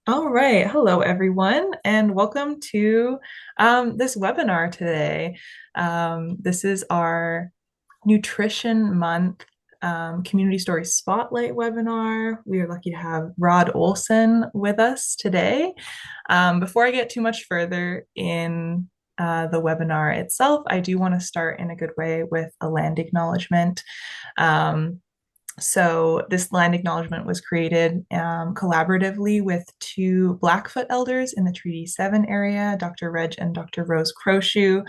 All right. Hello, everyone, and welcome to this webinar today. This is our Nutrition Month Community Story Spotlight webinar. We are lucky to have Rod Olson with us today. Before I get too much further in the webinar itself, I do want to start in a good way with a land acknowledgement. Um, so this land acknowledgement was created collaboratively with two Blackfoot elders in the Treaty 7 area, Dr. Reg and Dr. Rose Crowshoe.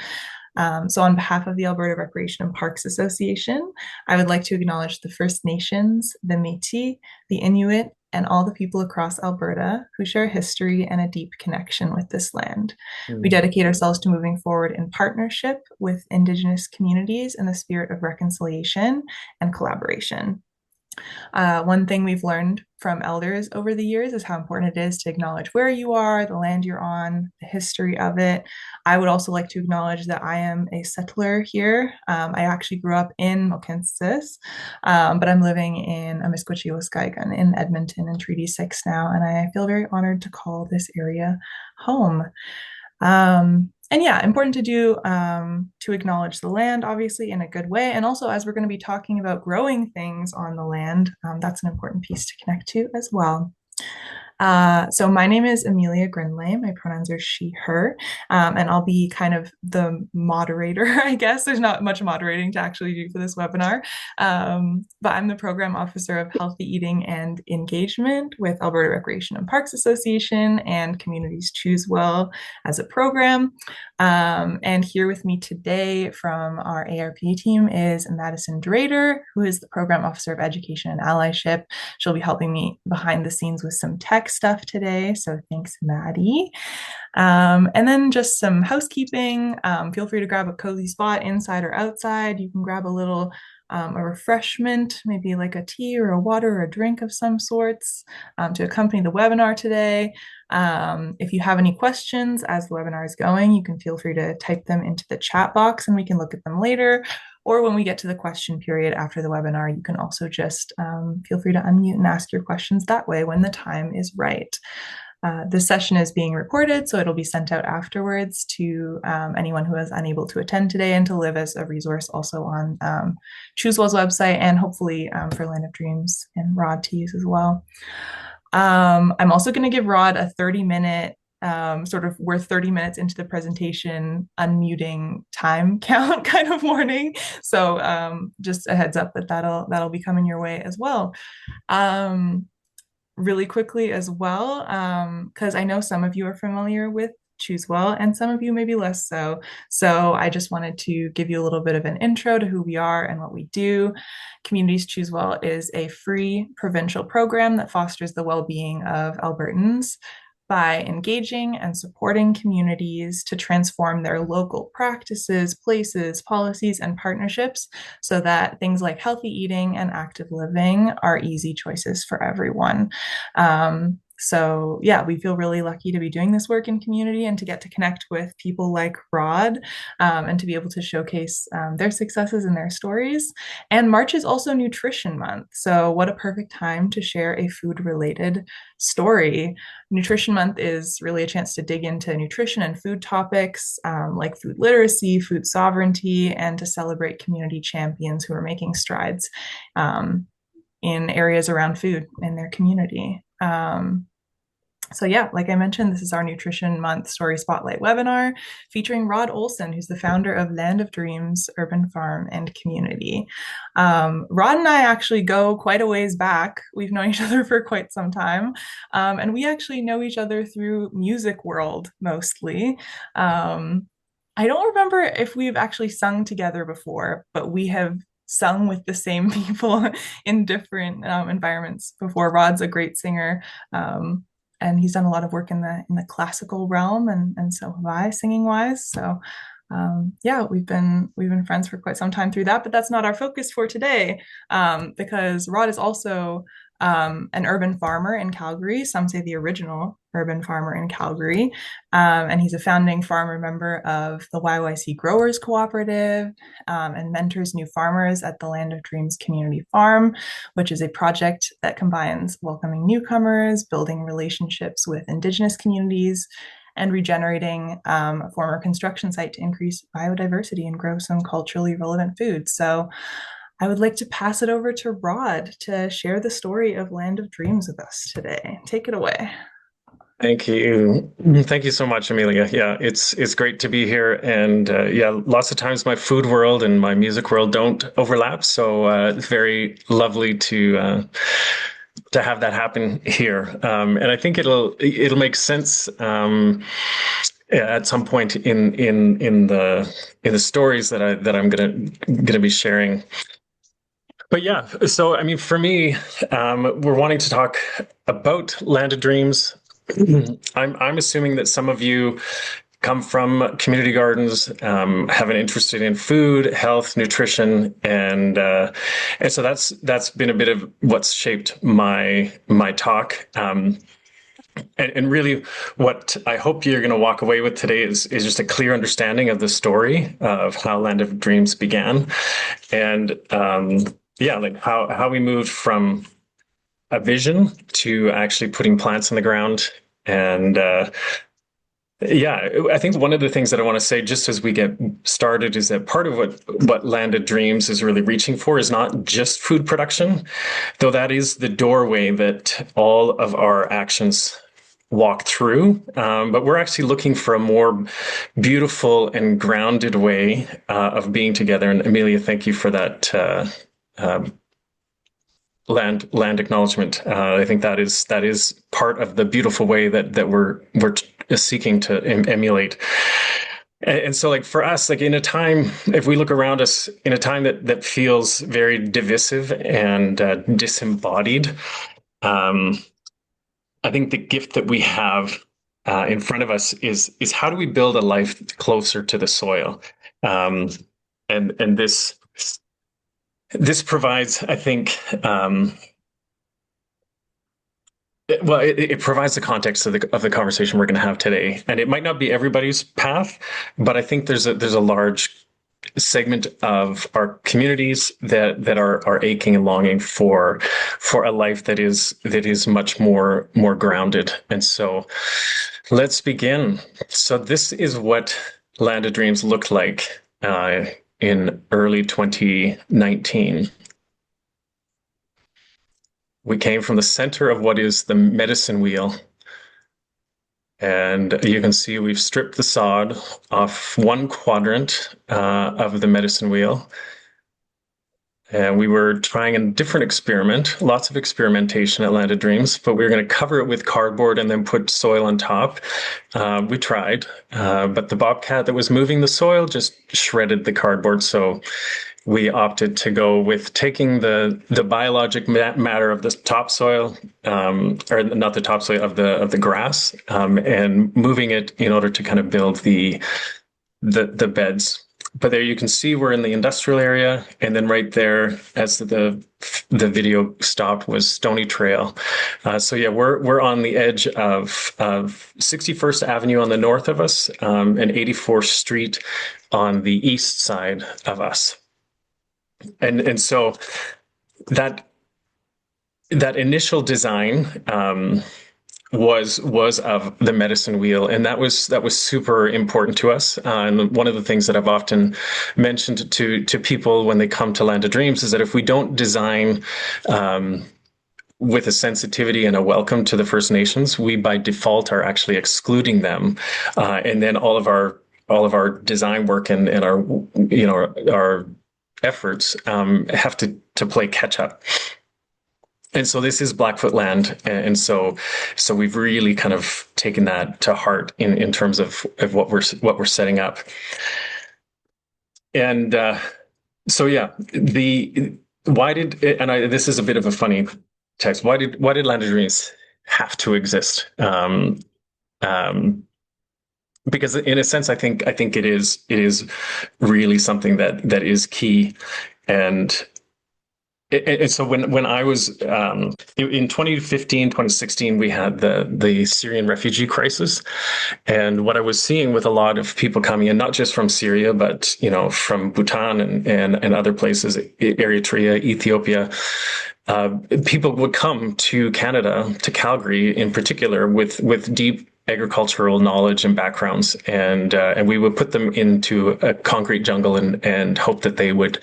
So on behalf of the Alberta Recreation and Parks Association, I would like to acknowledge the First Nations, the Métis, the Inuit, and all the people across Alberta who share history and a deep connection with this land. We Mm. dedicate ourselves to moving forward in partnership with Indigenous communities in the spirit of reconciliation and collaboration. One thing we've learned from elders over the years is how important it is to acknowledge where you are, the land you're on, the history of it. I would also like to acknowledge that I am a settler here. I actually grew up in Mohkinstsis, but I'm living in Amiskwaciwâskahikan in Edmonton in Treaty 6 now, and I feel very honored to call this area home. And yeah, important to do to acknowledge the land, obviously, in a good way. And also, as we're going to be talking about growing things on the land, that's an important piece to connect to as well. So my name is Amelia Grinley. My pronouns are she, her, and I'll be kind of the moderator, I guess. There's not much moderating to actually do for this webinar, but I'm the program officer of healthy eating and engagement with Alberta Recreation and Parks Association and Communities Choose Well as a program. And here with me today from our ARP team is Madison Drader, who is the program officer of education and allyship. She'll be helping me behind the scenes with some tech stuff today. So thanks, Maddie. And then just some housekeeping. Feel free to grab a cozy spot inside or outside. You can grab a refreshment, maybe like a tea or a water or a drink of some sorts to accompany the webinar today. If you have any questions as the webinar is going, you can feel free to type them into the chat box and we can look at them later. Or when we get to the question period after the webinar, you can also just feel free to unmute and ask your questions that way when the time is right. This session is being recorded, so it'll be sent out afterwards to anyone who is unable to attend today and to live as a resource also on ChooseWell's website and hopefully for Land of Dreams and Rod to use as well. I'm also going to give Rod a 30-minute we're 30 minutes into the presentation unmuting time count kind of warning. So just a heads up that that'll be coming your way as well. Um, Really quickly as well, because I know some of you are familiar with Choose Well and some of you maybe less so. So I just wanted to give you a little bit of an intro to who we are and what we do. Communities Choose Well is a free provincial program that fosters the well-being of Albertans by engaging and supporting communities to transform their local practices, places, policies, and partnerships so that things like healthy eating and active living are easy choices for everyone. So yeah, we feel really lucky to be doing this work in community and to get to connect with people like Rod and to be able to showcase their successes and their stories. And March is also Nutrition Month. So what a perfect time to share a food related story. Nutrition Month is really a chance to dig into nutrition and food topics like food literacy, food sovereignty, and to celebrate community champions who are making strides in areas around food in their community. So yeah, like I mentioned, this is our Nutrition Month Story Spotlight webinar featuring Rod Olson, who's the founder of Land of Dreams Urban Farm and Community. Rod and I actually go quite a ways back. We've known each other for quite some time, and we actually know each other through music world mostly. I don't remember if we've actually sung together before, but we have sung with the same people in different environments before. Rod's a great singer. And he's done a lot of work in the classical realm, and so have I, singing wise. So yeah, we've been friends for quite some time through that, but that's not our focus for today because Rod is also an urban farmer in Calgary. Some say the original urban farmer in Calgary. And he's a founding farmer member of the YYC Growers Cooperative, and mentors new farmers at the Land of Dreams Community Farm, which is a project that combines welcoming newcomers, building relationships with Indigenous communities, and regenerating a former construction site to increase biodiversity and grow some culturally relevant food. So I would like to pass it over to Rod to share the story of Land of Dreams with us today. Take it away. Thank you. Thank you so much, Amelia. Yeah, it's great to be here. And yeah, lots of times my food world and my music world don't overlap. So it's very lovely to have that happen here. And I think it'll make sense at some point in the stories that I'm gonna be sharing. But yeah, so I mean, for me, we're wanting to talk about Land of Dreams. I'm assuming that some of you come from community gardens, have an interest in food, health, nutrition, and so that's been a bit of what's shaped my talk. And really, what I hope you're going to walk away with today is just a clear understanding of the story of how Land of Dreams began, and yeah, like how we moved from a vision to actually putting plants in the ground. And yeah, I think one of the things that I want to say just as we get started is that part of what Land of Dreams is really reaching for is not just food production, though that is the doorway that all of our actions walk through. But we're actually looking for a more beautiful and grounded way of being together. And Amelia, thank you for that land acknowledgement. I think that is part of the beautiful way that we're seeking to emulate. And so, like for us, like in a time, if we look around us in a time that feels very divisive and disembodied, um, I think the gift that we have in front of us is how do we build a life closer to the soil, um, and this provides, I think, well, it provides the context of the conversation we're going to have today, and it might not be everybody's path, but I think there's a large segment of our communities that are aching and longing for a life that is much more grounded. And so, let's begin. So this is what Land of Dreams looked like in early 2019. We came from the center of what is the medicine wheel. And you can see we've stripped the sod off one quadrant of the medicine wheel. And we were trying a different experiment, lots of experimentation at Land of Dreams, but we were going to cover it with cardboard and then put soil on top. We tried, but the bobcat that was moving the soil just shredded the cardboard. So we opted to go with taking the biologic matter of the topsoil, or not the topsoil of the grass, and moving it in order to kind of build the beds. But there you can see we're in the industrial area, and then right there, as the video stopped, was Stony Trail. So yeah, we're on the edge of 61st Avenue on the north of us, and 84th Street on the east side of us. And so that initial design was of the medicine wheel, and that was super important to us. And one of the things that I've often mentioned to people when they come to Land of Dreams is that if we don't design with a sensitivity and a welcome to the First Nations, we by default are actually excluding them, and then all of our design work and our our efforts have to play catch up. And so this is Blackfoot land, and so we've really kind of taken that to heart in terms of what we're setting up. And so yeah, this is a bit of a funny text. Why did Land of Dreams have to exist? Because in a sense, I think it is really something that is key. And And so when I was in 2015, 2016, we had the Syrian refugee crisis. And what I was seeing with a lot of people coming in, not just from Syria, but from Bhutan and other places, Eritrea, Ethiopia, people would come to Canada, to Calgary in particular, with deep agricultural knowledge and backgrounds, and we would put them into a concrete jungle and hope that they would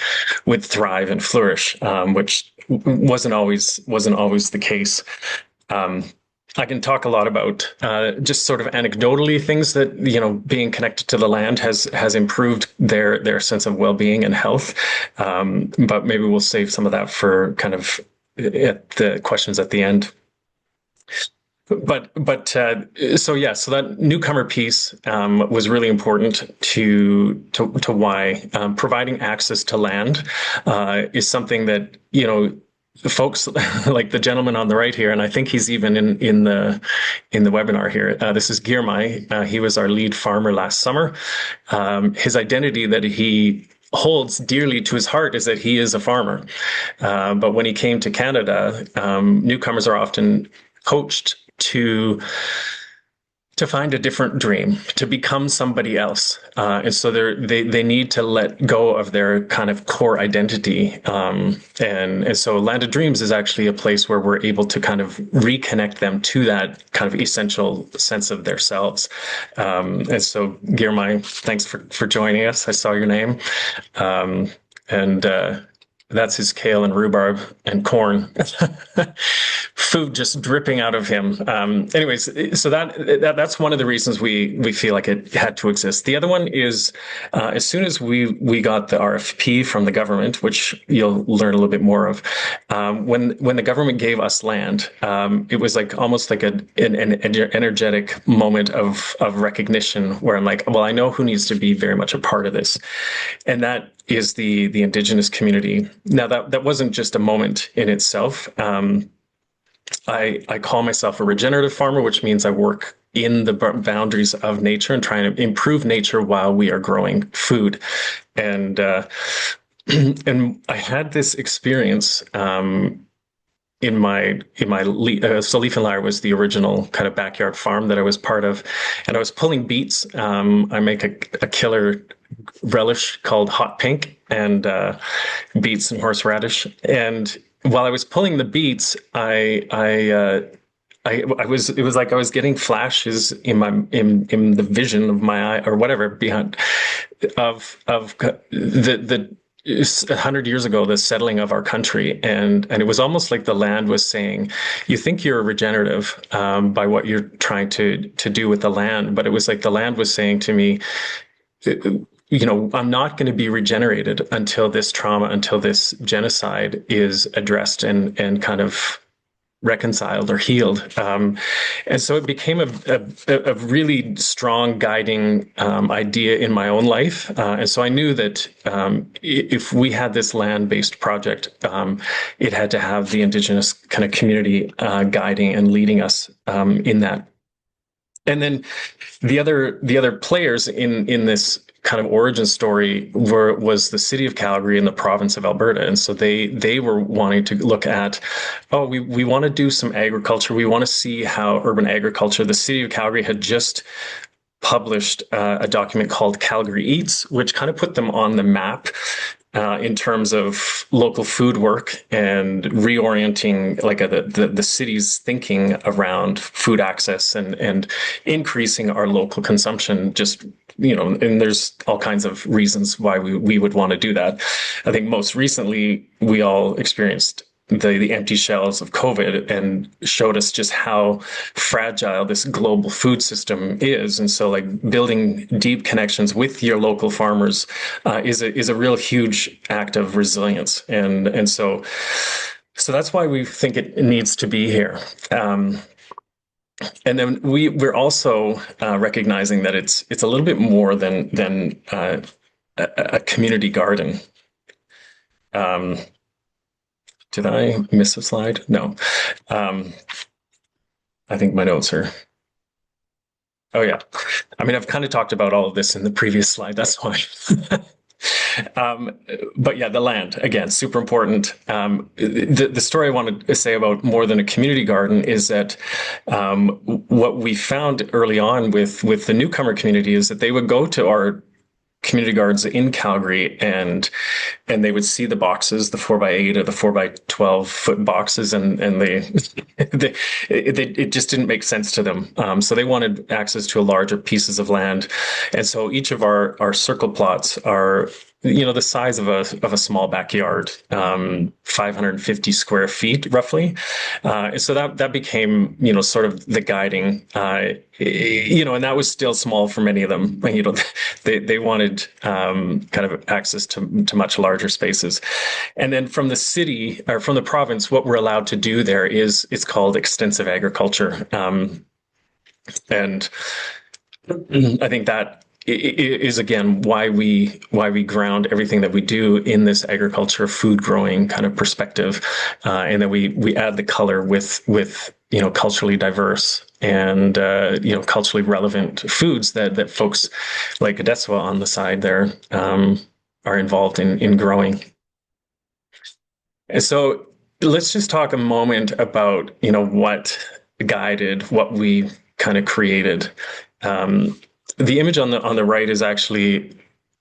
thrive and flourish, which wasn't always the case. Um, I can talk a lot about just sort of anecdotally things that being connected to the land has improved their sense of well-being and health. But maybe we'll save some of that for kind of at the questions at the end. So that newcomer piece was really important to why providing access to land is something that folks like the gentleman on the right here, and I think he's even in the webinar here. This is Girmay. He was our lead farmer last summer. His identity that he holds dearly to his heart is that he is a farmer. But when he came to Canada, newcomers are often coached to find a different dream, to become somebody else, and so they need to let go of their kind of core identity, and so Land of Dreams is actually a place where we're able to kind of reconnect them to that kind of essential sense of themselves. And so, Girmay, thanks for joining us. I saw your name, and that's his kale and rhubarb and corn. Food just dripping out of him. Anyways, so that's one of the reasons we feel like it had to exist. The other one is as soon as we got the RFP from the government, which you'll learn a little bit more of, when the government gave us land, it was like almost like an energetic moment of recognition where I'm like, well, I know who needs to be very much a part of this, and that is the Indigenous community. Now that wasn't just a moment in itself. I call myself a regenerative farmer, which means I work in the boundaries of nature and trying to improve nature while we are growing food. And and I had this experience in my so Leaf and Lyre was the original kind of backyard farm that I was part of, and I was pulling beets. I make a killer relish called hot pink, and beets and horseradish. And while I was pulling the beets, I was it was like I was getting flashes in the vision of my eye or whatever behind of the 100 years ago, the settling of our country, and it was almost like the land was saying, "You think you're regenerative by what you're trying to do with the land," but it was like the land was saying to me, I'm not going to be regenerated until this trauma, until this genocide is addressed and kind of reconciled or healed. And so it became a really strong guiding idea in my own life. And so I knew that if we had this land-based project, it had to have the Indigenous kind of community guiding and leading us in that. And then the other players in this kind of origin story was the city of Calgary and the province of Alberta. And so they were wanting to look at, we want to do some agriculture. We want to see how urban agriculture, the city of Calgary had just published a document called Calgary Eats, which kind of put them on the map in terms of local food work and reorienting like the city's thinking around food access and increasing our local consumption. Just and there's all kinds of reasons why we would want to do that. I think most recently we all experienced the empty shelves of COVID and showed us just how fragile this global food system is. And so like building deep connections with your local farmers is a real huge act of resilience. And so that's why we think it needs to be here. And then we're also recognizing that it's a little bit more than a community garden. Did I miss a slide? No. I think my notes are. Oh, yeah. I mean, I've kind of talked about all of this in the previous slide. That's why. um, but yeah, the land again, super important. The story I wanted to say about more than a community garden is that what we found early on with the newcomer community is that they would go to our community gardens in Calgary, and they would see the boxes, the 4x8 or the 4x12 foot boxes, and they, it just didn't make sense to them. So they wanted access to a larger pieces of land, and so each of our circle plots are, the size of a small backyard, 550 square feet roughly. So that became, sort of the guiding, and that was still small for many of them. They wanted kind of access to much larger spaces. And then from the city or from the province, what we're allowed to do there is it's called extensive agriculture. And I think that is again why we ground everything that we do in this agriculture, food growing kind of perspective, and then we add the color with culturally diverse and culturally relevant foods that folks like Odessawa on the side there are involved in growing. And so let's just talk a moment about what guided what we kind of created. The image on the right is actually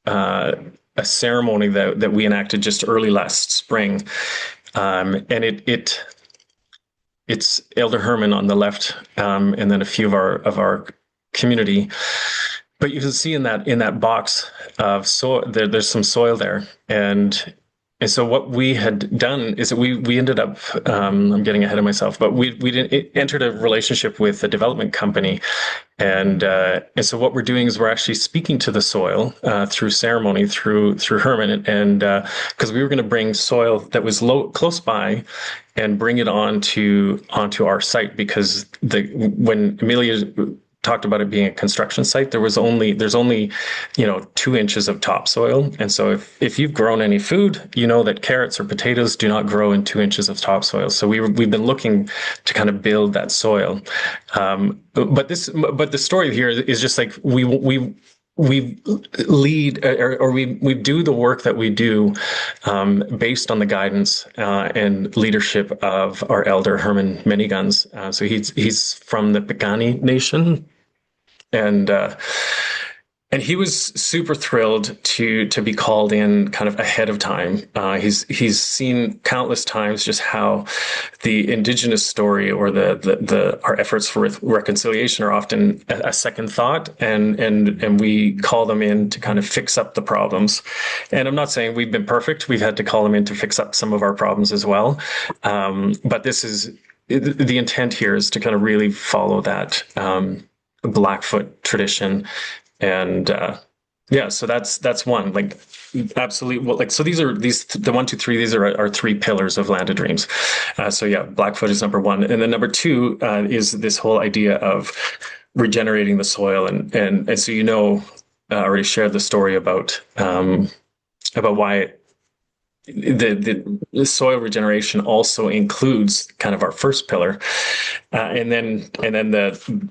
a ceremony that we enacted just early last spring, and it's Elder Herman on the left, and then a few of our community. But you can see in that box of soil, there's some soil there, and so what we had done is that we ended up, I'm getting ahead of myself, but we entered a relationship with a development company, and so what we're doing is we're actually speaking to the soil through ceremony through Herman, and because we were going to bring soil that was close by and bring it onto our site, because when Amelia talked about it being a construction site, there's only 2 inches of topsoil, and so if you've grown any food, you know that carrots or potatoes do not grow in 2 inches of topsoil. So we've been looking to kind of build that soil, but the story here is just like we lead, or we do the work that we do based on the guidance and leadership of our elder Herman Miniguns. So he's from the Piikani Nation, and he was super thrilled to be called in kind of ahead of time. He's seen countless times just how the Indigenous story or our efforts for reconciliation are often a second thought, and we call them in to kind of fix up the problems. And I'm not saying we've been perfect; we've had to call them in to fix up some of our problems as well. But this is the intent here is to kind of really follow that Blackfoot tradition. And so that's one, like, absolutely. Well, like, so the 1, 2, 3, these are our 3 pillars of Land of Dreams. So yeah, Blackfoot is number 1, and then number 2 is this whole idea of regenerating the soil, and so I already shared the story about why the soil regeneration also includes kind of our first pillar, and then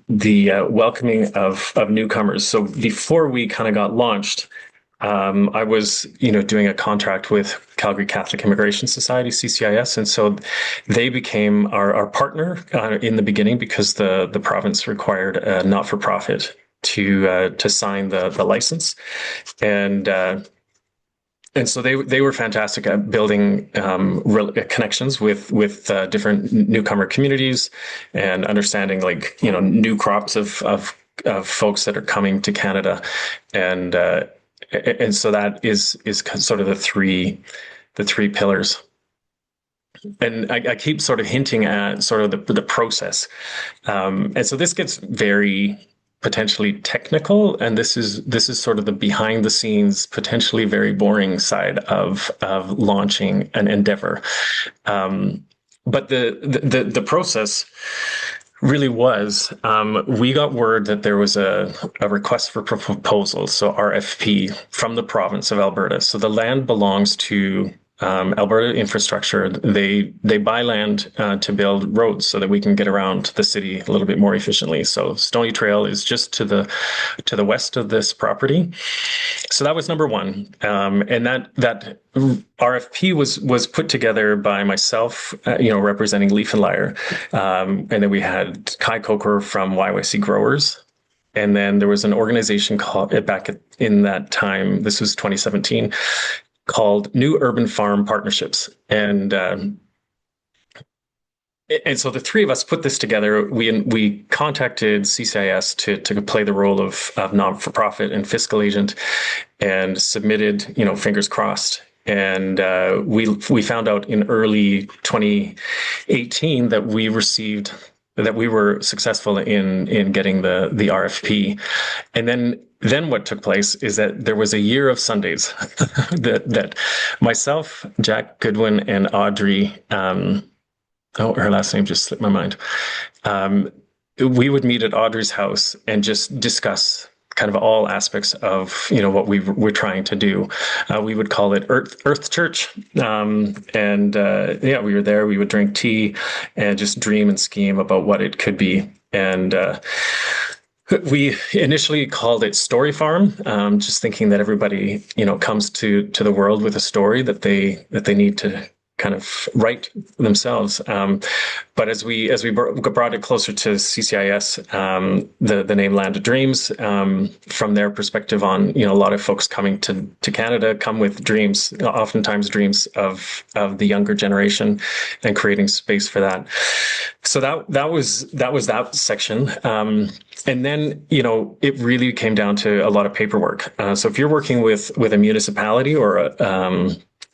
the welcoming of newcomers. So before we kind of got launched, I was doing a contract with Calgary Catholic Immigration Society, CCIS, and so they became our partner in the beginning, because the province required a not-for-profit to sign the license, and so they were fantastic at building connections with different newcomer communities, and understanding, like, new crops of folks that are coming to Canada, and so that is sort of the three pillars. And I keep sort of hinting at sort of the process, and so this gets very potentially technical, and this is sort of the behind the scenes, potentially very boring side of launching an endeavor. But the process really was, we got word that there was a request for proposals, so RFP, from the province of Alberta. So the land belongs to Alberta infrastructure. They buy land to build roads so that we can get around the city a little bit more efficiently. So Stony Trail is just to the west of this property. So that was number one, and that RFP was put together by myself, representing Leaf and Lyre, and then we had Kai Coker from YYC Growers. And then there was an organization called in that time, this was 2017, called New Urban Farm Partnerships. And so the three of us put this together. We contacted CCIS to play the role of non-for-profit and fiscal agent, and submitted, fingers crossed. And we found out in early 2018 that we were successful in getting the RFP. And then what took place is that there was a year of Sundays that myself, Jack Goodwin, and Audrey, her last name just slipped my mind. We would meet at Audrey's house and just discuss kind of all aspects of what we're trying to do. We would call it Earth Church, and we were there. We would drink tea and just dream and scheme about what it could be. And we initially called it Story Farm, just thinking that everybody comes to the world with a story that they need to kind of write themselves. But as we brought it closer to CCIS, the name Land of Dreams, from their perspective on, a lot of folks coming to Canada come with dreams, oftentimes dreams of the younger generation, and creating space for that. So that was that section. And then, it really came down to a lot of paperwork. So if you're working with a municipality or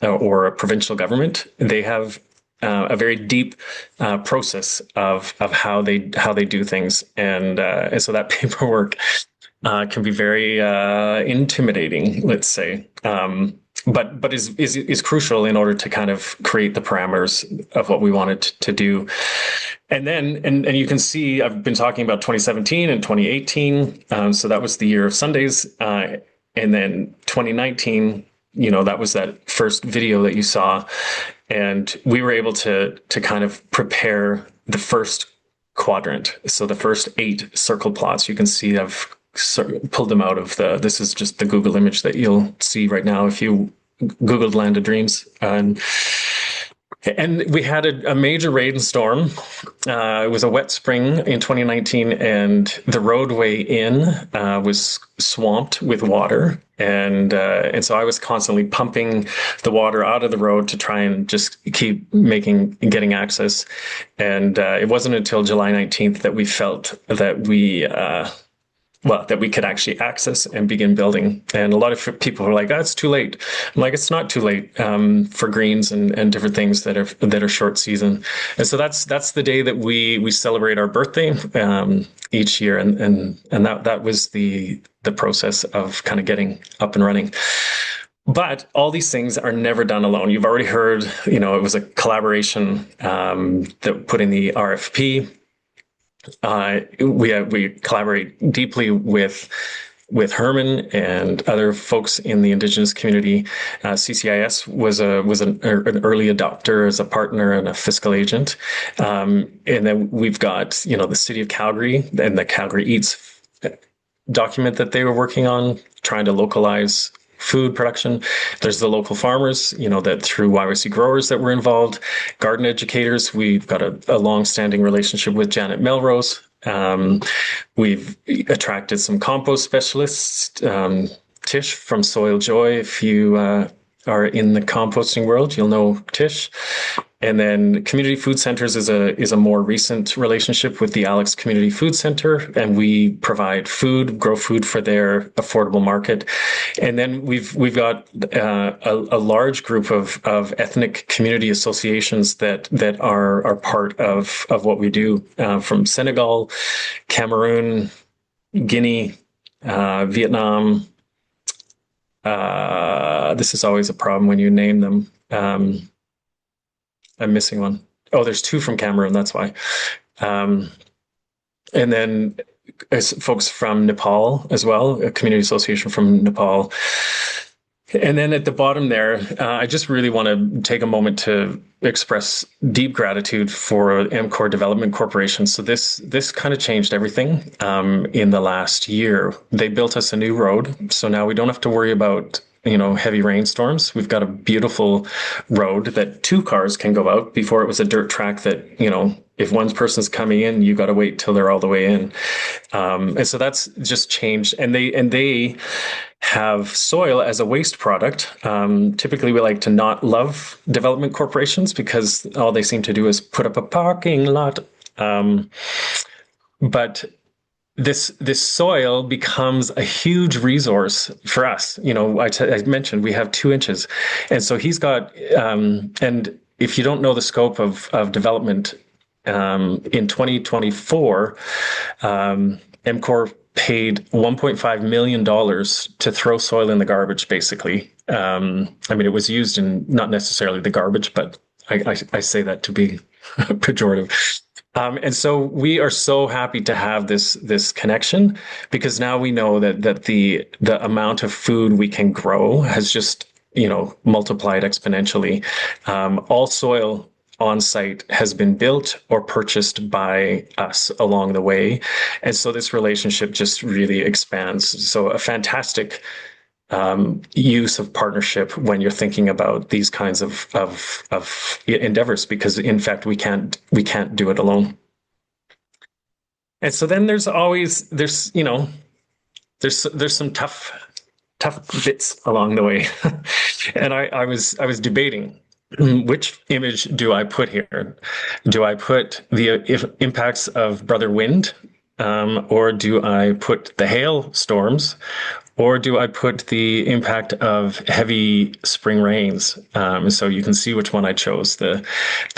a provincial government, they have a very deep process of how they do things, and so that paperwork can be very intimidating, let's say, but is crucial in order to kind of create the parameters of what we wanted to do. And then and you can see I've been talking about 2017 and 2018, so that was the year of Sundays, and then 2019. That was that first video that you saw, and we were able to kind of prepare the first quadrant. So the first 8 circle plots, you can see I've pulled them out of this is just the Google image that you'll see right now if you Googled Land of Dreams. And we had a major rainstorm. It was a wet spring in 2019, and the roadway in was swamped with water. And so I was constantly pumping the water out of the road to try and just keep getting access. And it wasn't until July 19th that we felt that that we could actually access and begin building. And a lot of people were like, "Oh, it's too late." I'm like, it's not too late for greens and different things that are short season. And so that's the day that we celebrate our birthday each year, and that was the process of kind of getting up and running. But all these things are never done alone. You've already heard, it was a collaboration that put in the RFP. We collaborate deeply with Herman and other folks in the Indigenous community. CCIS was an early adopter as a partner and a fiscal agent, and then we've got the city of Calgary and the Calgary Eats document that they were working on, trying to localize food production. There's the local farmers, that through YYC Growers that were involved, garden educators. We've got a long-standing relationship with Janet Melrose. We've attracted some compost specialists, Tish from Soil Joy. If you are in the composting world, you'll know Tish. And then community food centers is a more recent relationship with the Alex Community Food Center, and we provide grow food for their affordable market. And then we've got a large group of ethnic community associations that are part of what we do, from Senegal, Cameroon, Guinea, Vietnam. This is always a problem when you name them. I'm missing one. Oh, there's 2 from Cameroon. That's why. And then folks from Nepal as well, a community association from Nepal. And then at the bottom there, I just really want to take a moment to express deep gratitude for MCOR Development Corporation. So this kind of changed everything in the last year. They built us a new road, so now we don't have to worry about heavy rainstorms. We've got a beautiful road that two cars can go out. Before it was a dirt track that if one person's coming in, you got to wait till they're all the way in. And so that's just changed. And they have soil as a waste product. Typically, we like to not love development corporations because all they seem to do is put up a parking lot. But this soil becomes a huge resource for us. I mentioned we have 2 inches, and so he's got. And if you don't know the scope of development, in 2024, MCOR paid $1.5 million to throw soil in the garbage, basically. I mean, it was used in not necessarily the garbage, but I say that to be pejorative. And so we are so happy to have this connection, because now we know that the amount of food we can grow has just multiplied exponentially. All soil on site has been built or purchased by us along the way. And so this relationship just really expands. So a fantastic use of partnership when you're thinking about these kinds of endeavors, because in fact we can't do it alone. And so then there's some tough bits along the way. And I was debating, which image do I put here? Do I put the impacts of Brother Wind, or do I put the hail storms, or do I put the impact of heavy spring rains? So you can see which one I chose. The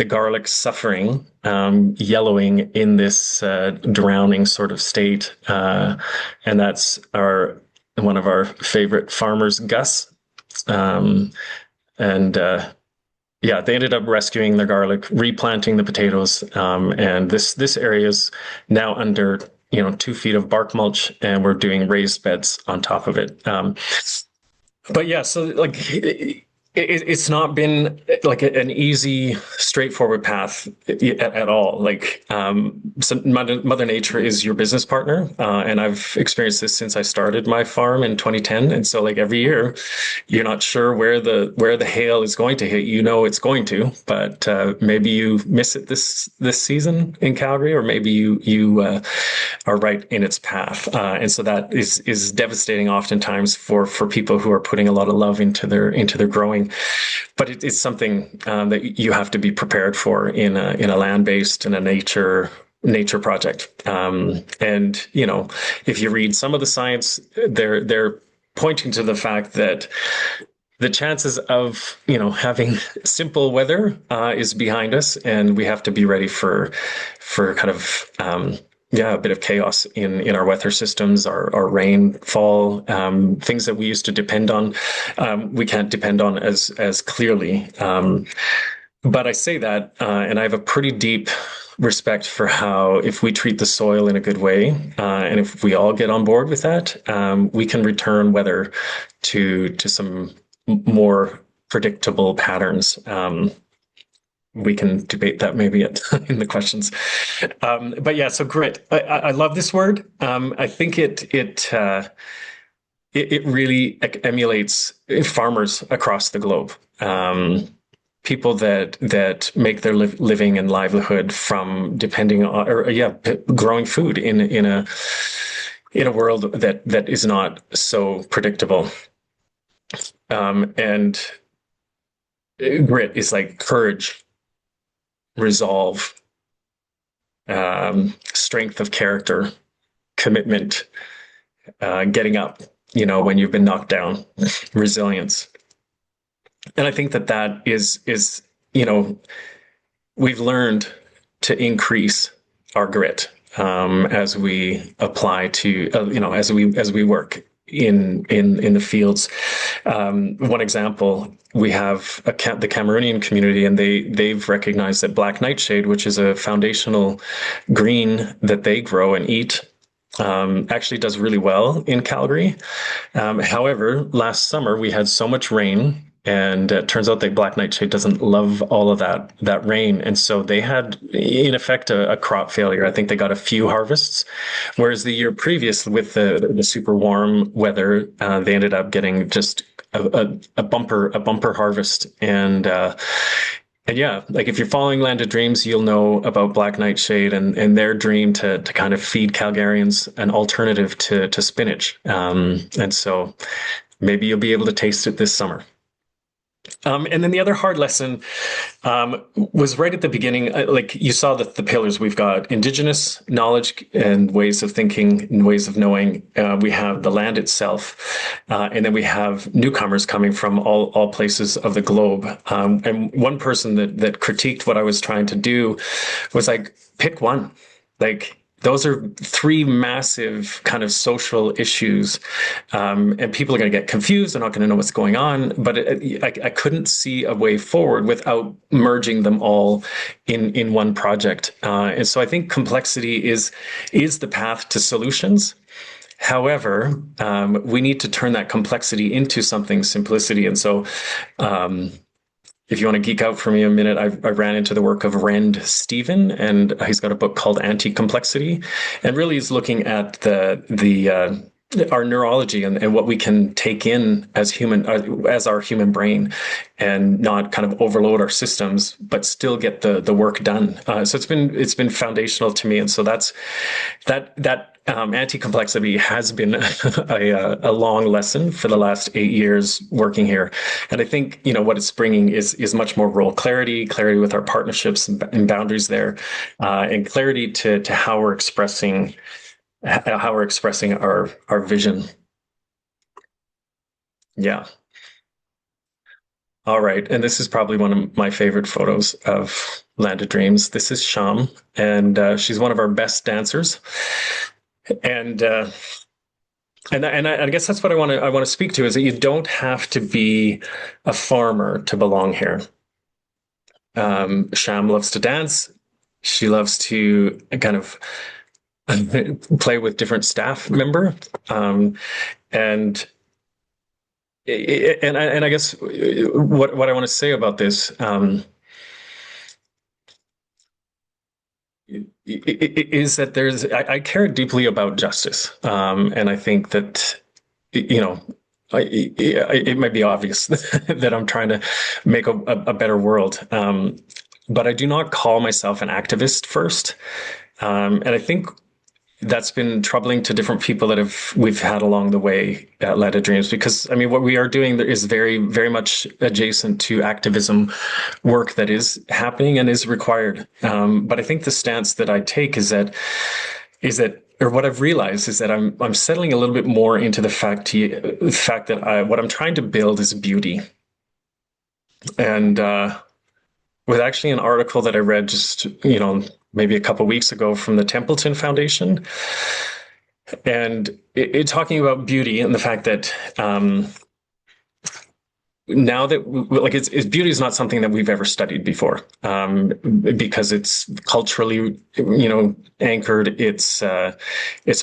garlic suffering, yellowing in this drowning sort of state, and that's one of our favorite farmers, Gus, and yeah, they ended up rescuing the garlic, replanting the potatoes, and this area is now under 2 feet of bark mulch, and we're doing raised beds on top of it. But yeah, so like it's not been like an easy, straightforward path at all. Like, so Mother Nature is your business partner, and I've experienced this since I started my farm in 2010. And so, like every year, you're not sure where the hail is going to hit. It's going to, but maybe you miss it this season in Calgary, or maybe you are right in its path. And so that is devastating oftentimes for people who are putting a lot of love into their growing. But it's something that you have to be prepared for in a land-based and a nature project. And if you read some of the science, they're pointing to the fact that the chances of having simple weather is behind us, and we have to be ready for kind of a bit of chaos in our weather systems, our rainfall, things that we used to depend on, we can't depend on as clearly. But I say that, and I have a pretty deep respect for how, if we treat the soil in a good way, and if we all get on board with that, we can return weather to some more predictable patterns. We can debate that maybe in the questions. But yeah, so grit. I love this word. I think it really emulates farmers across the globe. People that make their living and livelihood from depending on, growing food in a world that is not so predictable. And grit is like courage, resolve, strength of character, commitment, getting up, when you've been knocked down, resilience. And I think that is, we've learned to increase our grit, as we apply to, as we work in the fields. One example, we have the Cameroonian community, and they've recognized that black nightshade, which is a foundational green that they grow and eat, actually does really well in Calgary. However, last summer we had so much rain, and it turns out that black nightshade doesn't love all of that rain, and so they had, in effect, a crop failure. I think they got a few harvests, whereas the year previous, with the super warm weather, they ended up getting just a bumper harvest. And yeah, like if you're following Land of Dreams, you'll know about Black Nightshade and their dream to kind of feed Calgarians an alternative to spinach. And so maybe you'll be able to taste it this summer. And then the other hard lesson was right at the beginning. Like you saw the pillars. We've got Indigenous knowledge and ways of thinking and ways of knowing. We have the land itself, and then we have newcomers coming from all places of the globe. And one person that critiqued what I was trying to do was like, pick one. Like those are three massive kind of social issues, and people are going to get confused. They're not going to know what's going on. But I couldn't see a way forward without merging them all in one project. And so I think complexity is the path to solutions. However, we need to turn that complexity into something simplicity. And so, if you want to geek out for me a minute, I ran into the work of Rand Stephen, and he's got a book called Anti-Complexity, and really is looking at the our neurology and what we can take in as as our human brain, and not kind of overload our systems, but still get the work done. So it's been foundational to me, and so that anti-complexity has been a long lesson for the last 8 years working here. And I think, what it's bringing is much more role clarity with our partnerships and boundaries there, and clarity to how we're expressing our vision. Yeah. All right. And this is probably one of my favorite photos of Land of Dreams. This is Sham, and she's one of our best dancers. And I guess that's what I want to speak to, is that you don't have to be a farmer to belong here. Sham loves to dance. She loves to kind of play with different staff member, and and I guess what I want to say about this, is that I care deeply about justice, and I think that, you know it might be obvious that I'm trying to make a better world, but I do not call myself an activist first, and I think that's been troubling to different people we've had along the way at Let It Dreams, because I mean, what we are doing is very, very much adjacent to activism work that is happening and is required. But I think the stance that I take is that, or what I've realized is that I'm settling a little bit more into the fact that what I'm trying to build is beauty. And with actually an article that I read just, maybe a couple of weeks ago from the Templeton Foundation, and it talking about beauty and the fact that, now that, like, beauty is not something that we've ever studied before, because it's culturally, anchored. It's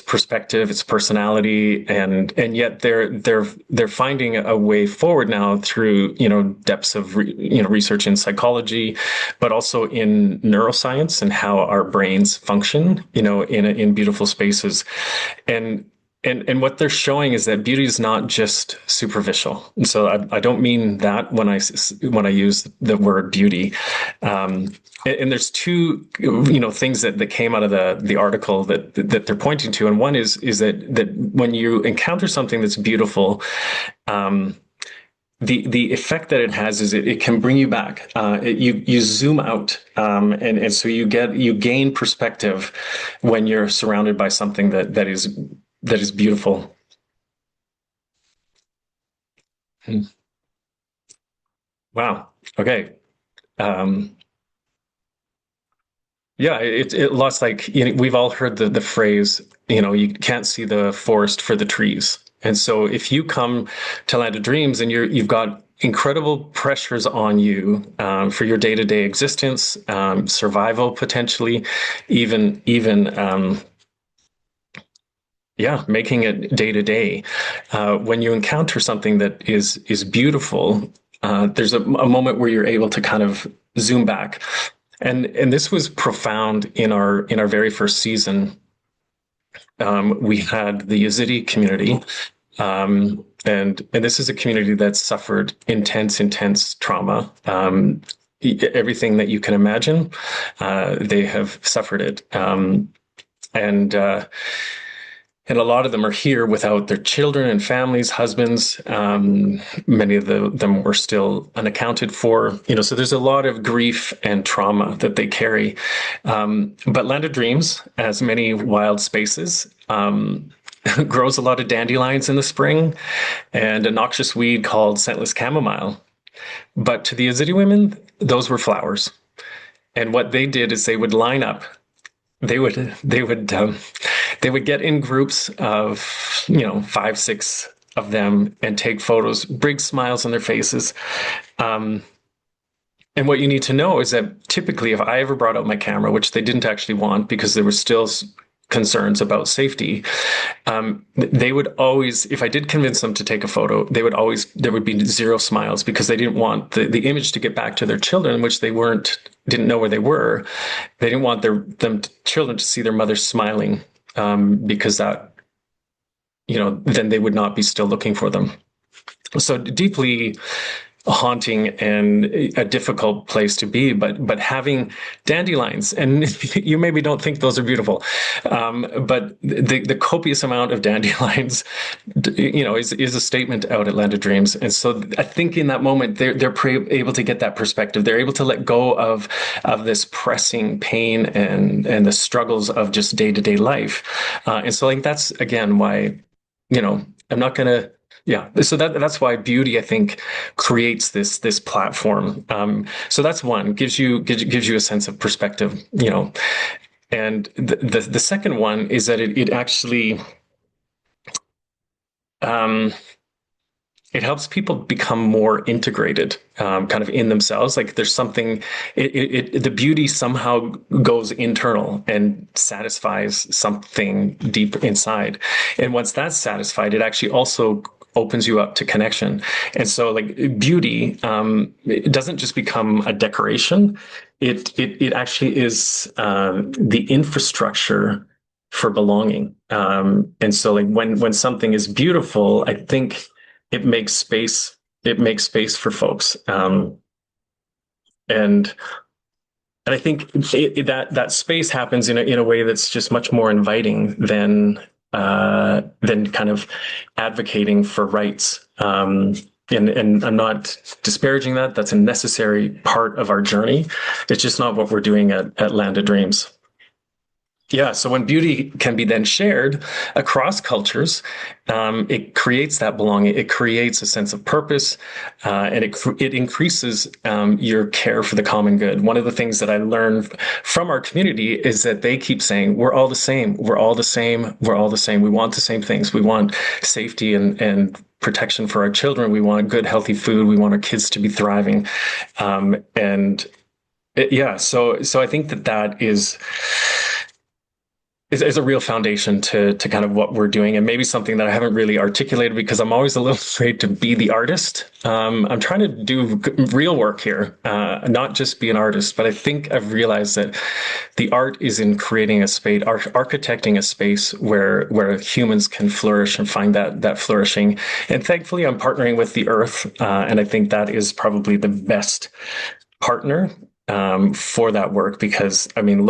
perspective, it's personality, and yet they're finding a way forward now through, depths of research in psychology, but also in neuroscience and how our brains function, in beautiful spaces. And what they're showing is that beauty is not just superficial. And so I don't mean that when I use the word beauty. And there's two, things that came out of the article that they're pointing to. And one is that when you encounter something that's beautiful, the effect that it has is it can bring you back. You zoom out, and so you gain perspective when you're surrounded by something that is beautiful. Wow. Okay. Um, yeah, it lost, like, we've all heard the phrase, you can't see the forest for the trees. And so if you come to Land of Dreams and you've got incredible pressures on you, for your day-to-day existence, survival potentially, even yeah, making it day to day. When you encounter something that is beautiful, there's a moment where you're able to kind of zoom back, and this was profound in our very first season. We had the Yazidi community, and this is a community that's suffered intense trauma. Everything that you can imagine, they have suffered it, and and a lot of them are here without their children and families, husbands. Many of them were still unaccounted for. So there's a lot of grief and trauma that they carry. But Land of Dreams, as many wild spaces, grows a lot of dandelions in the spring and a noxious weed called scentless chamomile. But to the Yazidi women, those were flowers. And what they did is they would line up. They would get in groups of 5, 6 of them and take photos, big smiles on their faces. Um, and what you need to know is that typically, if I ever brought out my camera, which they didn't actually want because there were still concerns about safety, they would always, if I did convince them to take a photo, there would be zero smiles because they didn't want the image to get back to their children, which they didn't know where they were. They didn't want children to see their mother smiling, because that, then they would not be still looking for them. So deeply haunting and a difficult place to be, but having dandelions, and you maybe don't think those are beautiful, but the copious amount of dandelions, is a statement out at Land of Dreams. And so I think in that moment they're able to get that perspective. They're able to let go of this pressing pain and the struggles of just day to day life. And so I think that's again why, I'm not gonna. Yeah, so that's why beauty, I think, creates this platform. So that's one, gives you a sense of perspective, And the second one is that it actually, um, it helps people become more integrated, kind of in themselves. Like there's something, the beauty somehow goes internal and satisfies something deep inside. And once that's satisfied, it actually also opens you up to connection. And so like beauty, it doesn't just become a decoration. It actually is, the infrastructure for belonging. And so like when something is beautiful, I think it makes space, for folks. And I think that space happens in a way that's just much more inviting than kind of advocating for rights. And I'm not disparaging that. That's a necessary part of our journey. It's just not what we're doing at Land of Dreams. Yeah, so when beauty can be then shared across cultures, it creates that belonging. It creates a sense of purpose, and it increases your care for the common good. One of the things that I learned from our community is that they keep saying, "We're all the same. We're all the same. We're all the same. We want the same things. We want safety and protection for our children. We want good, healthy food. We want our kids to be thriving." Yeah, so I think that is a real foundation to kind of what we're doing, and maybe something that I haven't really articulated because I'm always a little afraid to be the artist. I'm trying to do real work here, not just be an artist, but I think I've realized that the art is in creating a space, architecting a space where humans can flourish and find that flourishing. And thankfully, I'm partnering with the earth, and I think that is probably the best partner, for that work because, I mean,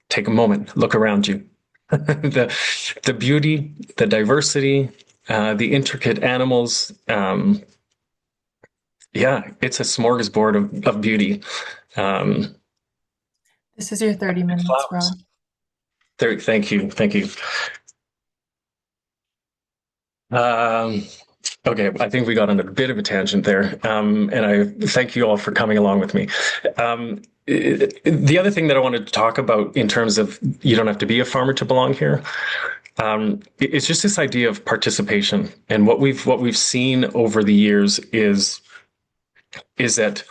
take a moment, look around you. The beauty, the diversity, the intricate animals. Yeah, it's a smorgasbord of beauty. Um, This is your 30 minutes, Flowers. Rod. Thank you, thank you. Um, okay, I think we got on a bit of a tangent there, and I thank you all for coming along with me. The other thing that I wanted to talk about in terms of you don't have to be a farmer to belong here, it's just this idea of participation. And what we've seen over the years is that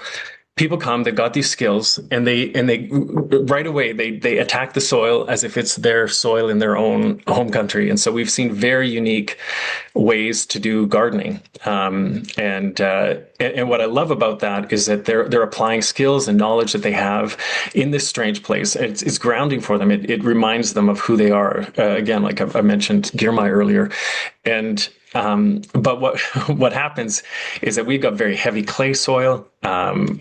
people come, they've got these skills, and they right away they attack the soil as if it's their soil in their own home country. And so we've seen very unique ways to do gardening. And what I love about that is that they're applying skills and knowledge that they have in this strange place. It's grounding for them. It reminds them of who they are. Again, like I mentioned Girmay earlier, and but what happens is that we've got very heavy clay soil, and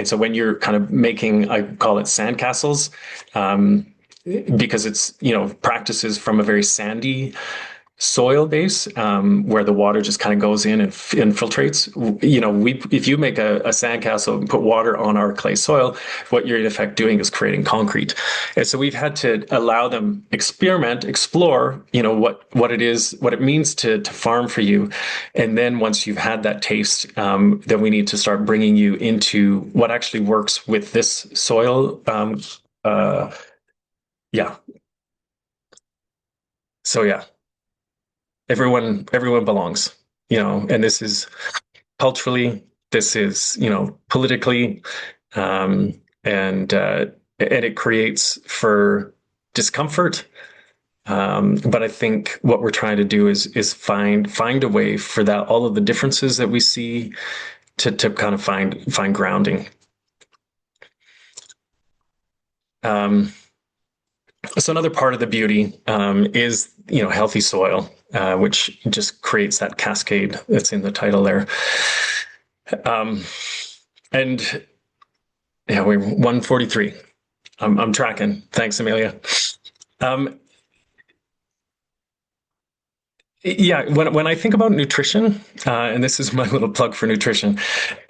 so when you're kind of making, I call it sandcastles, because it's practices from a very sandy soil base, where the water just kind of goes in and infiltrates. We if you make a sandcastle and put water on our clay soil, what you're in effect doing is creating concrete. And so we've had to allow them experiment, explore, what it is, what it means to farm for you. And then once you've had that taste, then we need to start bringing you into what actually works with this soil. Yeah. So yeah. Everyone belongs, and this is culturally, this is, politically, and it creates for discomfort. But I think what we're trying to do is find a way for that, all of the differences that we see, to kind of find grounding. So another part of the beauty, is healthy soil, which just creates that cascade that's in the title there. Um, and yeah, we're 143. I'm tracking. Thanks, Amelia. Um, Yeah, when I think about nutrition, and this is my little plug for nutrition.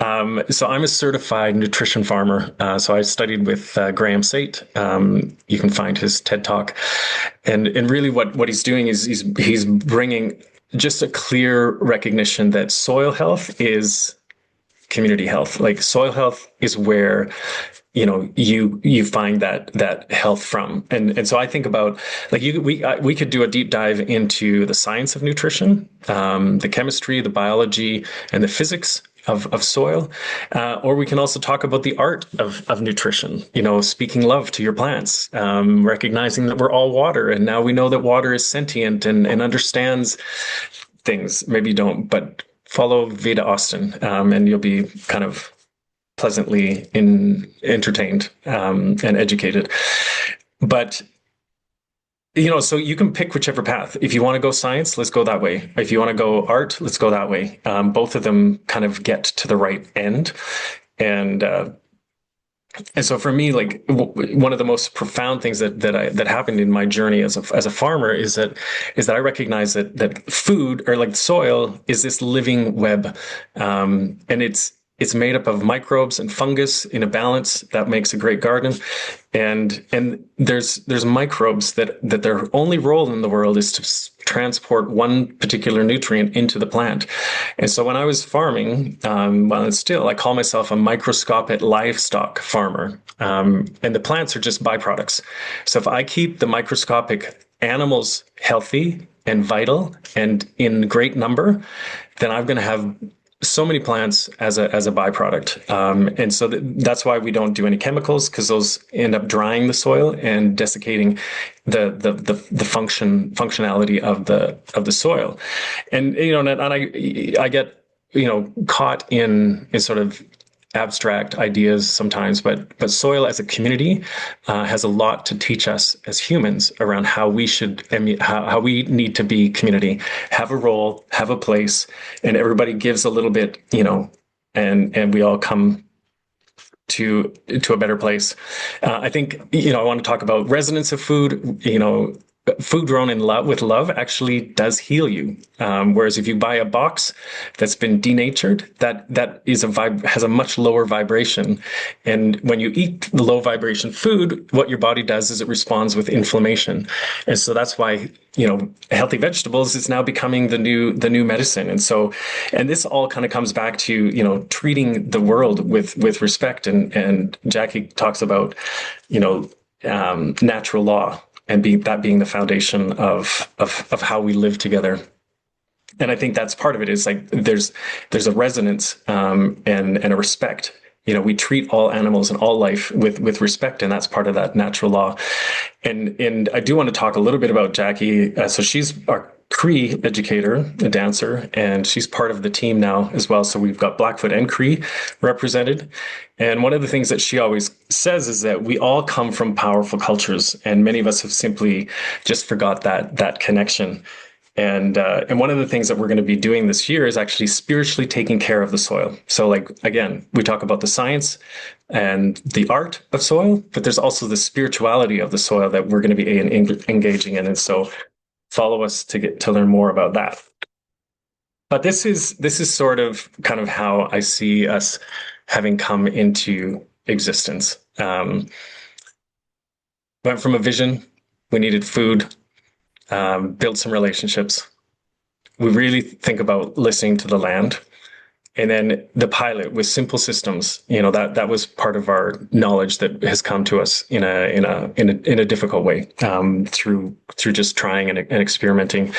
So I'm a certified nutrition farmer. So I studied with Graham Sate. You can find his TED Talk, and really what he's doing is he's bringing just a clear recognition that soil health is community health. Like soil health is where you find that health from. And so I think about, like, we could do a deep dive into the science of nutrition, the chemistry, the biology, and the physics of soil, or we can also talk about the art of nutrition. Speaking love to your plants, recognizing that we're all water, and now we know that water is sentient and understands things. Maybe you don't, but follow Veda Austin, and you'll be kind of pleasantly entertained, and educated. But so you can pick whichever path. If you want to go science, let's go that way. If you want to go art, let's go that way. Both of them kind of get to the right end, and so for me, like, one of the most profound things that happened in my journey as a farmer is that I recognize that food, or like soil, is this living web, and it's made up of microbes and fungus in a balance that makes a great garden. And there's microbes that their only role in the world is to transport one particular nutrient into the plant. And so when I was farming, I call myself a microscopic livestock farmer. And the plants are just byproducts. So if I keep the microscopic animals healthy and vital and in great number, then I'm going to have so many plants as a byproduct, and so that's why we don't do any chemicals, because those end up drying the soil and desiccating the functionality of the soil. And I get caught in sort of abstract ideas sometimes, but soil as a community has a lot to teach us as humans around how we how we need to be community, have a role, have a place, and everybody gives a little bit, and we all come to a better place. I think I want to talk about resonance of food. Food grown in love, with love, actually does heal you. Whereas if you buy a box that's been denatured, that is has a much lower vibration. And when you eat the low vibration food, what your body does is it responds with inflammation. And so that's why healthy vegetables is now becoming the new medicine. And this all kind of comes back to treating the world with respect. And Jackie talks about natural law, and being the foundation of how we live together. And I think that's part of it is like there's a resonance and a respect. We treat all animals and all life with respect, and that's part of that natural law. And I do want to talk a little bit about Jackie. So she's our Cree educator, a dancer, and she's part of the team now as well. So we've got Blackfoot and Cree represented. And one of the things that she always says is that we all come from powerful cultures, and many of us have simply just forgot that connection. And one of the things that we're going to be doing this year is actually spiritually taking care of the soil. So, like again, we talk about the science and the art of soil, but there's also the spirituality of the soil that we're going to be engaging in. And so, follow us to get to learn more about that. But this is sort of kind of how I see us having come into existence. Went from a vision, we needed food, build some relationships. We really think about listening to the land. And then the pilot with simple systems, that was part of our knowledge that has come to us in a difficult way, through just trying and experimenting.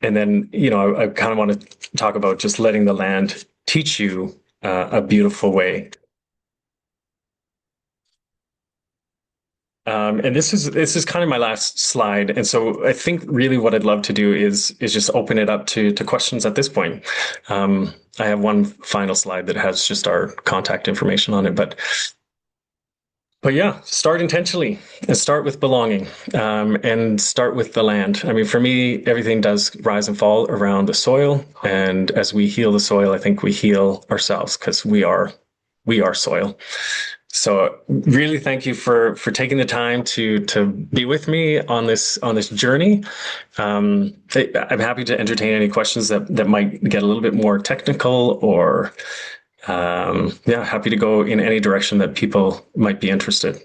And then, I kind of want to talk about just letting the land teach you a beautiful way. And this is kind of my last slide, and so I think really what I'd love to do is just open it up to questions at this point. I have one final slide that has just our contact information on it, but yeah, start intentionally and start with belonging, and start with the land. I mean, for me, everything does rise and fall around the soil, and as we heal the soil, I think we heal ourselves because we are soil. So really thank you for taking the time to be with me on this journey. I'm happy to entertain any questions that might get a little bit more technical, or yeah, happy to go in any direction that people might be interested.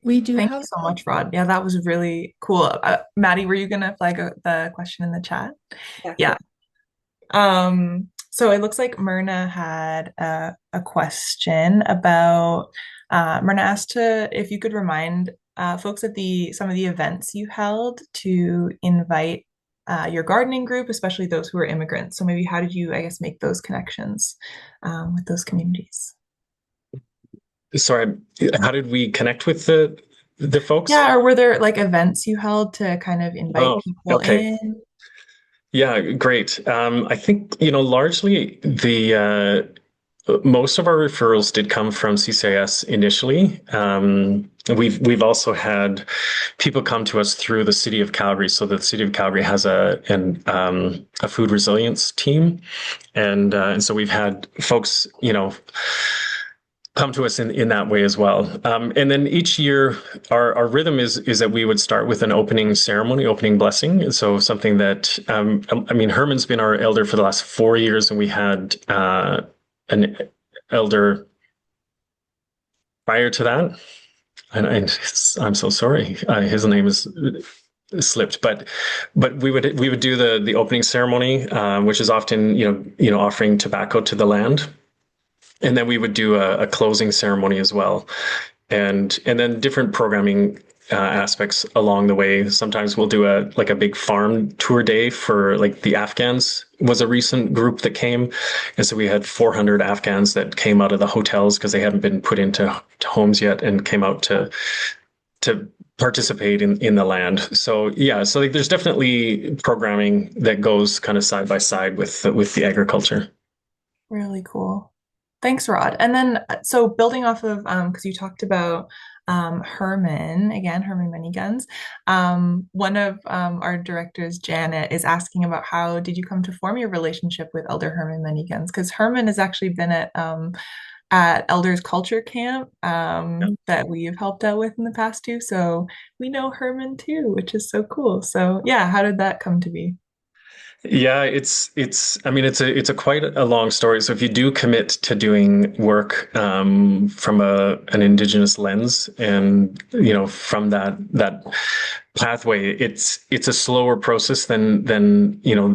We do Thank you have so much, Rod. Yeah, that was really cool. Maddie, were you gonna flag the question in the chat? yeah. Yeah. So it looks like Myrna had a question about Myrna asked if you could remind folks of the some of the events you held to invite your gardening group, especially those who are immigrants. So maybe how did you, I guess, make those connections with those communities? Sorry, how did we connect with the folks? Yeah, or were there like events you held to kind of invite Oh, people okay. in? Yeah, great. I think, largely the most of our referrals did come from CCIS initially. We've also had people come to us through the city of Calgary. So the city of Calgary has a food resilience team, and so we've had folks, come to us in that way as well. And then each year, our rhythm is that we would start with an opening ceremony, opening blessing. And so something that, I mean, Herman's been our elder for the last 4 years, and we had an elder prior to that. And I'm so sorry. His name is slipped, but we would do the opening ceremony, which is often offering tobacco to the land, and then we would do a closing ceremony as well, and then different programming aspects along the way. Sometimes we'll do a big farm tour day for like the Afghans was a recent group that came, and so we had 400 Afghans that came out of the hotels because they hadn't been put into homes yet and came out to participate in the land. So yeah, so like there's definitely programming that goes kind of side by side with the agriculture. Really cool. Thanks, Rod. And then, so building off of, because you talked about Herman, again, Herman Many Guns. One of our directors, Janet, is asking about how did you come to form your relationship with Elder Herman Many Guns? Because Herman has actually been at Elders Culture Camp that we've helped out with in the past too. So we know Herman too, which is so cool. So yeah, how did that come to be? Yeah, I mean, it's a quite a long story. So if you do commit to doing work from an Indigenous lens, and from that pathway, it's a slower process than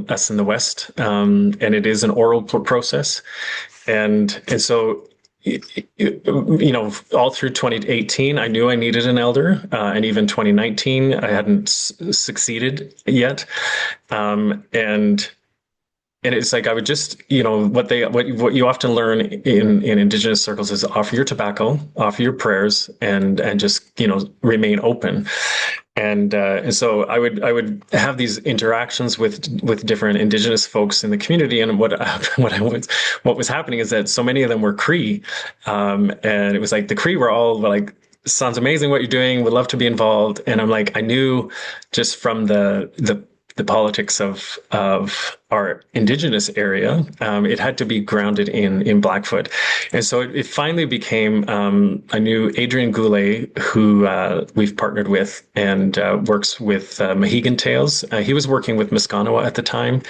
us in the West, and it is an oral process, and so all through 2018, I knew I needed an elder, and even 2019, I hadn't succeeded yet. And it's like I would just, what you often learn in Indigenous circles is offer your tobacco, offer your prayers, and just remain open. And so I would have these interactions with different Indigenous folks in the community, and what was happening is that so many of them were Cree, and it was like the Cree were all like, sounds amazing what you're doing, would love to be involved. And I'm like, I knew just from the politics of our Indigenous area, it had to be grounded in Blackfoot. And so it finally became, I knew Adrian Goulet, who we've partnered with and works with Mohegan Tales. He was working with Muskanawa at the time.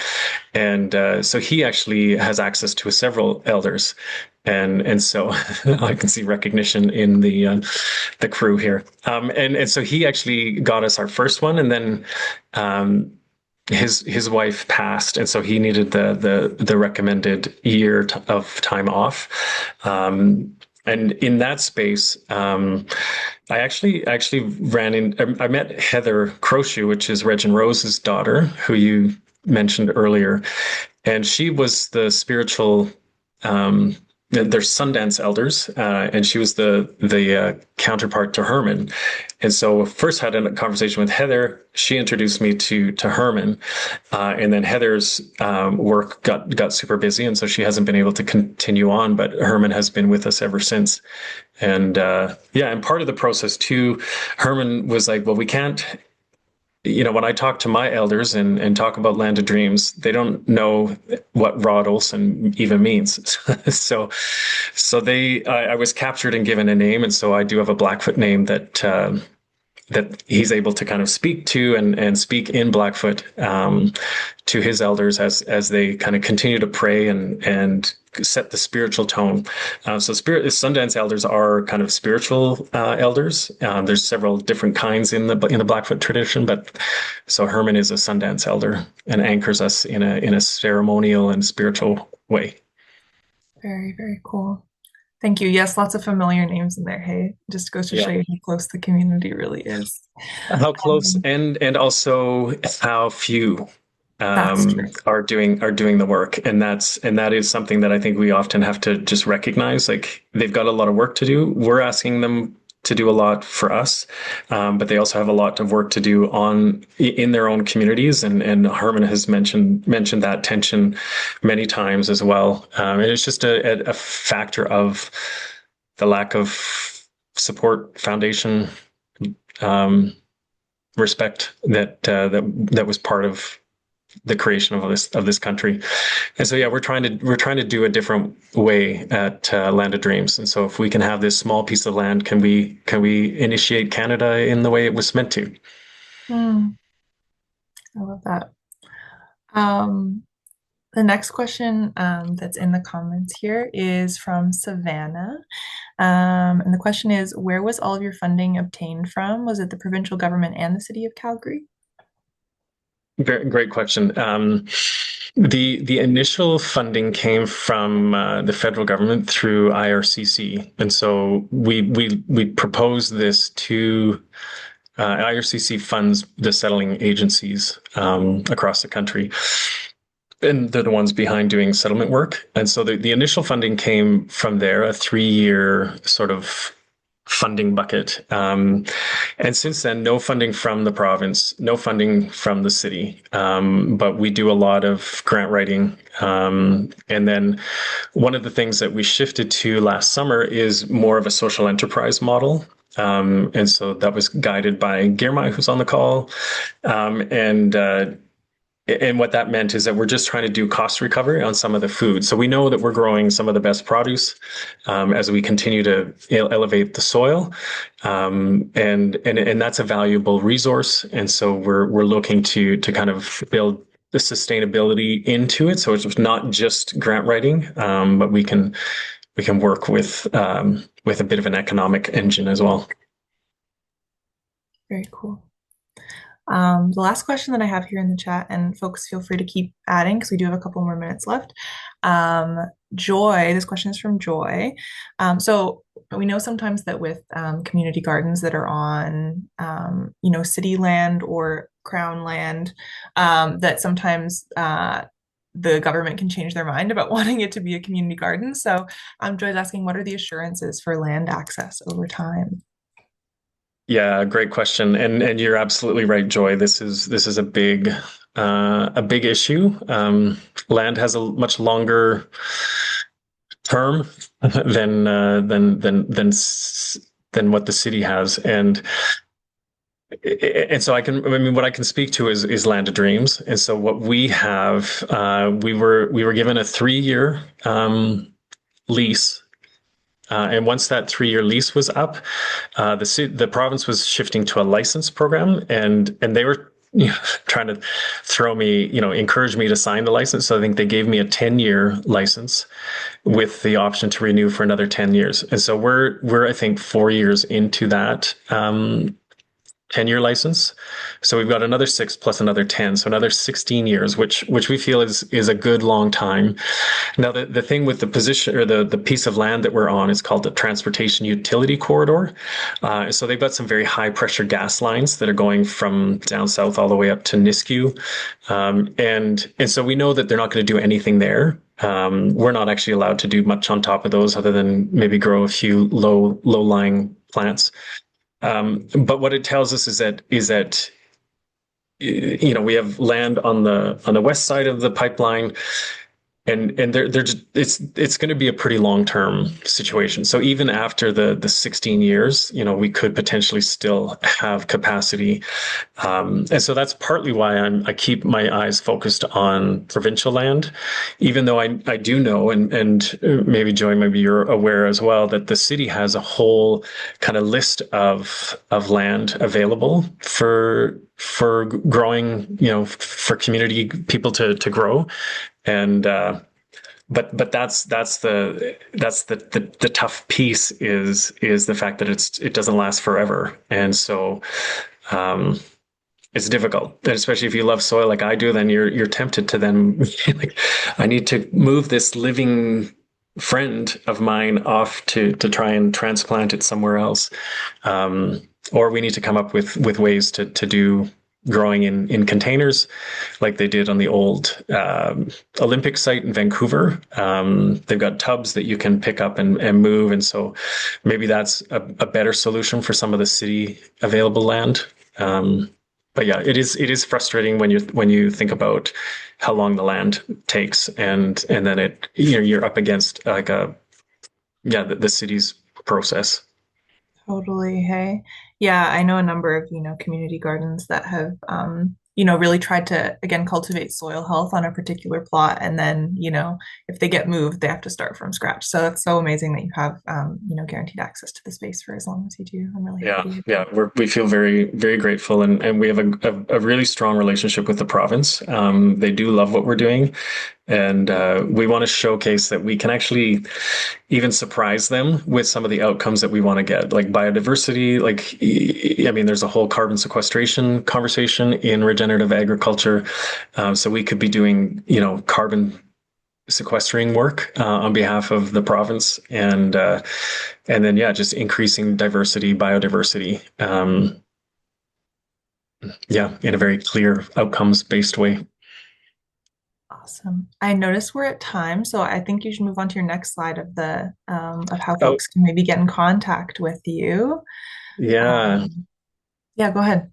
And so he actually has access to several elders. And so I can see recognition in the crew here. And so he actually got us our first one, and then his wife passed, and so he needed the recommended year of time off. And in that space, I actually ran in. I met Heather Croshu, which is Reg and Rose's daughter, who you mentioned earlier, and she was the spiritual. They're Sundance elders, and she was the counterpart to Herman. And so first had a conversation with Heather. She introduced me to Herman, and then Heather's work got super busy, and so she hasn't been able to continue on. But Herman has been with us ever since. And yeah, and part of the process too, Herman was like, well, we can't. When I talk to my elders and talk about Land of Dreams, they don't know what Rod Olson even means. so, I was captured and given a name, and so I do have a Blackfoot name that he's able to kind of speak to and speak in Blackfoot to his elders as they kind of continue to pray and set the spiritual tone. So Sundance elders are kind of spiritual elders. There's several different kinds in the Blackfoot tradition, but so Herman is a Sundance elder and anchors us in a ceremonial and spiritual way. Very, very cool. Thank you. Yes, lots of familiar names in there. Hey, just goes to show Yeah. you how close the community really is. How close Um, and also how few that's true. are doing the work, and that is something that I think we often have to just recognize. Like they've got a lot of work to do. We're asking them to do a lot for us, but they also have a lot of work to do in their own communities. And Herman has mentioned that tension many times as well. And it's just a factor of the lack of support, foundation, um, respect that was part of the creation of this country. And so yeah, we're trying to do a different way at Land of Dreams. And so if we can have this small piece of land, can we initiate Canada in the way it was meant to? Hmm, I love that. Um, the next question that's in the comments here is from Savannah. And the question is, where was all of your funding obtained from? Was it the provincial government and the city of Calgary? Great question. The initial funding came from the federal government through IRCC, and so we proposed this to IRCC funds the settling agencies across the country, and they're the ones behind doing settlement work. And so the initial funding came from there, a 3-year sort of funding bucket. And since then, no funding from the province, no funding from the city. But we do a lot of grant writing. And then one of the things that we shifted to last summer is more of a social enterprise model. And so that was guided by Girmay, who's on the call. And what that meant is that we're just trying to do cost recovery on some of the food. So we know that we're growing some of the best produce as we continue to elevate the soil, and that's a valuable resource. And so we're looking to kind of build the sustainability into it. So it's not just grant writing, but we can work with a bit of an economic engine as well. Very cool. The last question that I have here in the chat, and folks feel free to keep adding because we do have a couple more minutes left. Um, Joy, this question is from Joy. So we know sometimes that with community gardens that are on, city land or crown land, that sometimes the government can change their mind about wanting it to be a community garden. So Joy's asking, what are the assurances for land access over time? Yeah, great question, and you're absolutely right, Joy. This is a big issue. Land has a much longer term than what the city has, and so I mean, what I can speak to is Land of Dreams, and so what we have, we were given a 3 year lease. And once that 3 year lease was up, the province was shifting to a license program, and they were trying to encourage me to sign the license. So I think they gave me a 10-year license with the option to renew for another 10 years. And so we're I think 4 years into that 10-year license. So we've got another 6 plus another 10, so another 16 years, which we feel is a good long time. Now the thing with the position or the piece of land that we're on is called the Transportation Utility Corridor. So they've got some very high pressure gas lines that are going from down south all the way up to Nisku, and so we know that they're not going to do anything there. We're not actually allowed to do much on top of those other than maybe grow a few low lying plants. But what it tells us is that we have land on the west side of the pipeline, and they're just, it's going to be a pretty long term situation. So even after the 16 years, we could potentially still have capacity, and so that's partly why I keep my eyes focused on provincial land, even though I do know, and maybe Joy, maybe you're aware as well, that the city has a whole kind of list of land available for growing, for community people to grow. And but that's the tough piece is the fact that it doesn't last forever, and so it's difficult. And especially if you love soil like I do, then you're tempted to then like, I need to move this living friend of mine off to try and transplant it somewhere else, or we need to come up with ways to do growing in containers like they did on the old Olympic site in Vancouver. They've got tubs that you can pick up and move. And so maybe that's a better solution for some of the city available land. But yeah, it is frustrating when you think about how long the land takes, and then you're up against like the city's process. Totally. Hey. Yeah, I know a number of, community gardens that have, really tried to, again, cultivate soil health on a particular plot. And then, if they get moved, they have to start from scratch. So it's so amazing that you have, guaranteed access to the space for as long as you do. I'm really happy Yeah, to hear yeah, we feel very, very grateful, and we have a really strong relationship with the province. They do love what we're doing, and we want to showcase that we can actually even surprise them with some of the outcomes that we want to get, like biodiversity. Like, I mean, there's a whole carbon sequestration conversation in regenerative agriculture, so we could be doing, carbon sequestering work on behalf of the province, and then yeah, just increasing diversity, biodiversity, yeah, in a very clear outcomes based way. Awesome. I noticed we're at time, so I think you should move on to your next slide of how Oh folks can maybe get in contact with you. yeah. Yeah, go ahead.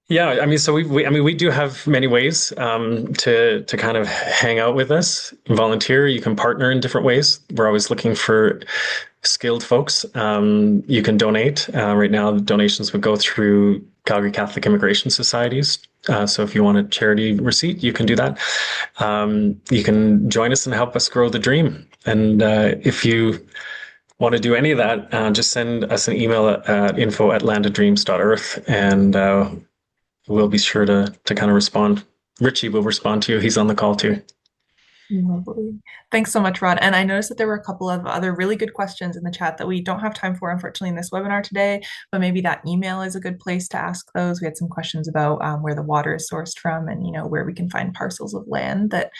Yeah, I mean, so I mean, we do have many ways to kind of hang out with us, volunteer. You can partner in different ways. We're always looking for skilled folks. You can donate. Right now, donations would go through Calgary Catholic Immigration Societies. So if you want a charity receipt, you can do that. You can join us and help us grow the dream. And if you want to do any of that, just send us an email at info@landoddreams.earth, and we'll be sure to kind of respond. Richie will respond to you. He's on the call too. Lovely. Thanks so much, Rod. And I noticed that there were a couple of other really good questions in the chat that we don't have time for, unfortunately, in this webinar today, but maybe that email is a good place to ask those. We had some questions about where the water is sourced from and, where we can find parcels of land that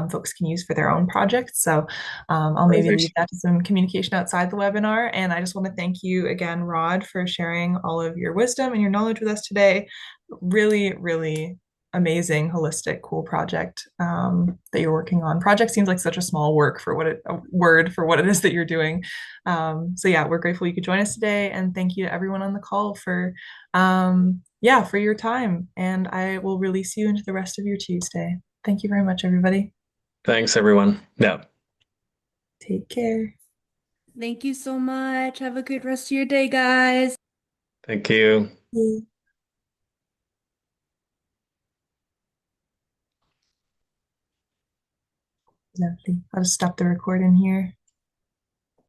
folks can use for their own projects. So I'll maybe leave Perfect. that to some communication outside the webinar. And I just want to thank you again, Rod, for sharing all of your wisdom and your knowledge with us today. Really, really amazing, holistic, cool project that you're working on. Project seems like such a small word for what it is that you're doing. So yeah, we're grateful you could join us today, and thank you to everyone on the call for for your time. And I will release you into the rest of your Tuesday. Thank you very much, everybody. Thanks, everyone. Yeah. Take care. Thank you so much. Have a good rest of your day, guys. Thank you. Lovely. I'll just stop the recording here.